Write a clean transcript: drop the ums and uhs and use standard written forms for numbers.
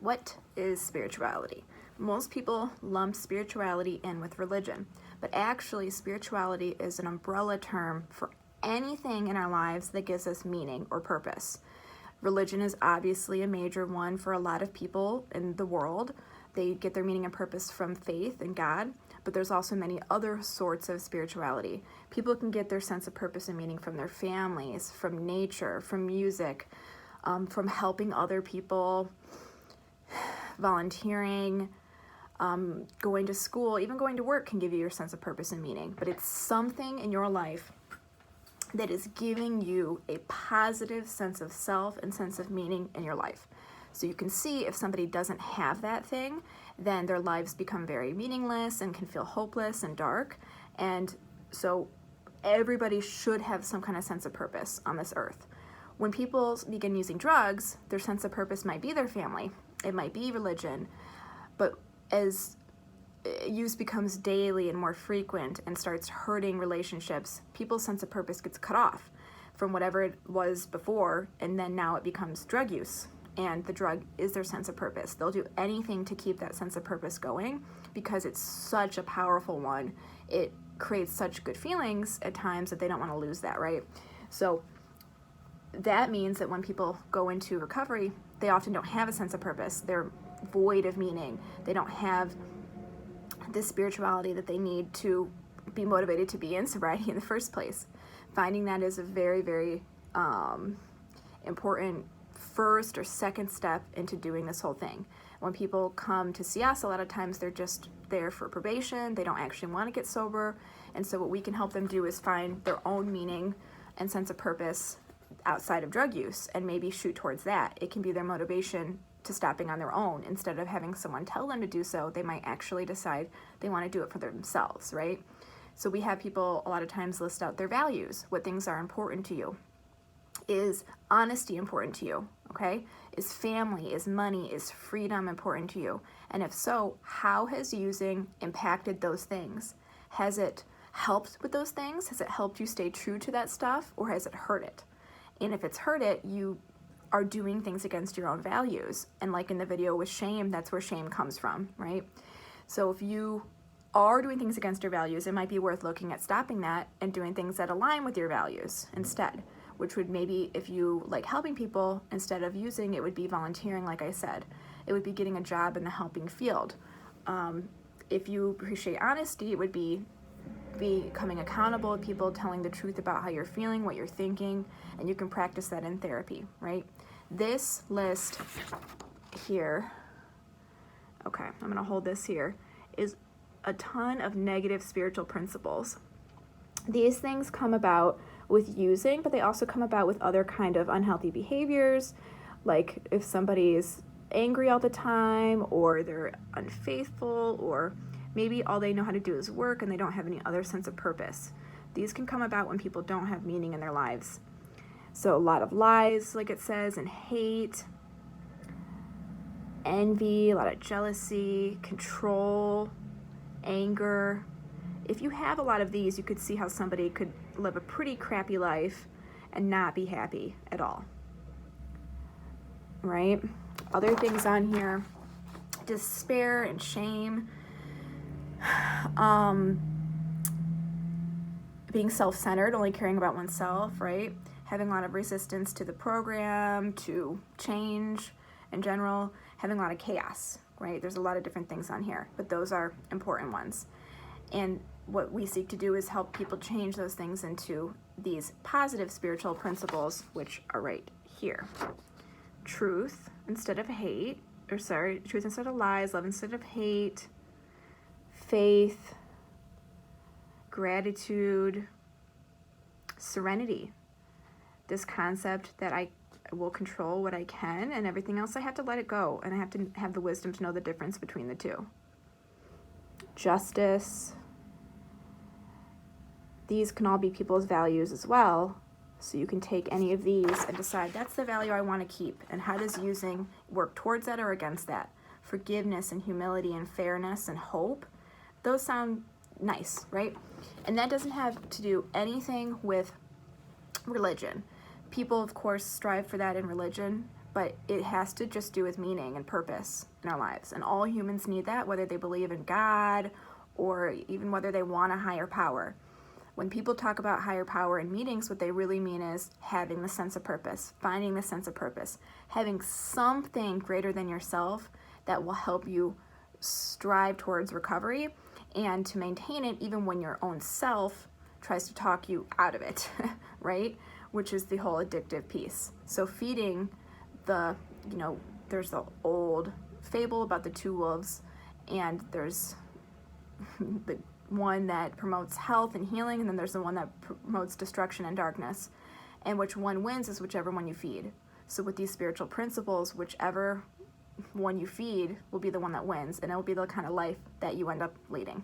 What is spirituality? Most people lump spirituality in with religion, but actually spirituality is an umbrella term for anything in our lives that gives us meaning or purpose. Religion is obviously a major one for a lot of people in the world. They get their meaning and purpose from faith in God, but there's also many other sorts of spirituality. People can get their sense of purpose and meaning from their families, from nature, from music, from helping other people, volunteering, going to school, even going to work can give you your sense of purpose and meaning. But it's something in your life that is giving you a positive sense of self and sense of meaning in your life. So you can see if somebody doesn't have that thing, then their lives become very meaningless and can feel hopeless and dark. And so everybody should have some kind of sense of purpose on this earth. When people begin using drugs, their sense of purpose might be their family, it might be religion, but as use becomes daily and more frequent and starts hurting relationships, people's sense of purpose gets cut off from whatever it was before, and then now it becomes drug use, and the drug is their sense of purpose. They'll do anything to keep that sense of purpose going because it's such a powerful one. It creates such good feelings at times that they don't want to lose that, right? So that means that when people go into recovery, they often don't have a sense of purpose. They're void of meaning. They don't have the spirituality that they need to be motivated to be in sobriety in the first place. Finding that is a very, very important first or second step into doing this whole thing. When people come to see us, a lot of times they're just there for probation. They don't actually want to get sober. And so what we can help them do is find their own meaning and sense of purpose outside of drug use and maybe shoot towards that. It can be their motivation to stopping on their own. Instead of having someone tell them to do so, they might actually decide they want to do it for themselves, right? So we have people a lot of times list out their values, what things are important to you. Is honesty important to you, okay? Is family, is money, is freedom important to you? And if so, how has using impacted those things? Has it helped with those things? Has it helped you stay true to that stuff, or has it hurt it? And if it's hurt it, you are doing things against your own values. And like in the video with shame, that's where shame comes from, right? So if you are doing things against your values, it might be worth looking at stopping that and doing things that align with your values instead, which would maybe, if you like helping people, instead of using, it would be volunteering, like I said. It would be getting a job in the helping field. If you appreciate honesty, it would be becoming accountable with people, telling the truth about how you're feeling, what you're thinking, and you can practice that in therapy, right? This list here, okay, I'm gonna hold this here, is a ton of negative spiritual principles. These things come about with using, but they also come about with other kind of unhealthy behaviors, like if somebody is angry all the time, or they're unfaithful, or maybe all they know how to do is work and they don't have any other sense of purpose. These can come about when people don't have meaning in their lives. So a lot of lies, like it says, and hate, envy, a lot of jealousy, control, anger. If you have a lot of these, you could see how somebody could live a pretty crappy life and not be happy at all, right? Other things on here, despair and shame, being self-centered, only caring about oneself, right? Having a lot of resistance to the program, to change in general, having a lot of chaos, right? There's a lot of different things on here, but those are important ones. And what we seek to do is help people change those things into these positive spiritual principles, which are right here. Truth instead of hate, truth instead of lies, love instead of hate, faith, gratitude, serenity. This concept that I will control what I can, and everything else I have to let it go, and I have to have the wisdom to know the difference between the two. Justice. These can all be people's values as well, so you can take any of these and decide that's the value I want to keep, and how does using work towards that or against that? Forgiveness and humility and fairness and hope, those sound nice, right? And that doesn't have to do anything with religion. People, of course, strive for that in religion, but it has to just do with meaning and purpose in our lives. And all humans need that, whether they believe in God or even whether they want a higher power. When people talk about higher power in meetings, what they really mean is having the sense of purpose, finding the sense of purpose, having something greater than yourself that will help you strive towards recovery and to maintain it even when your own self tries to talk you out of it, right? Which is the whole addictive piece. So feeding there's the old fable about the two wolves, and there's the one that promotes health and healing, and then there's the one that promotes destruction and darkness. And which one wins is whichever one you feed. So with these spiritual principles, whichever one you feed will be the one that wins, and it will be the kind of life that you end up leading.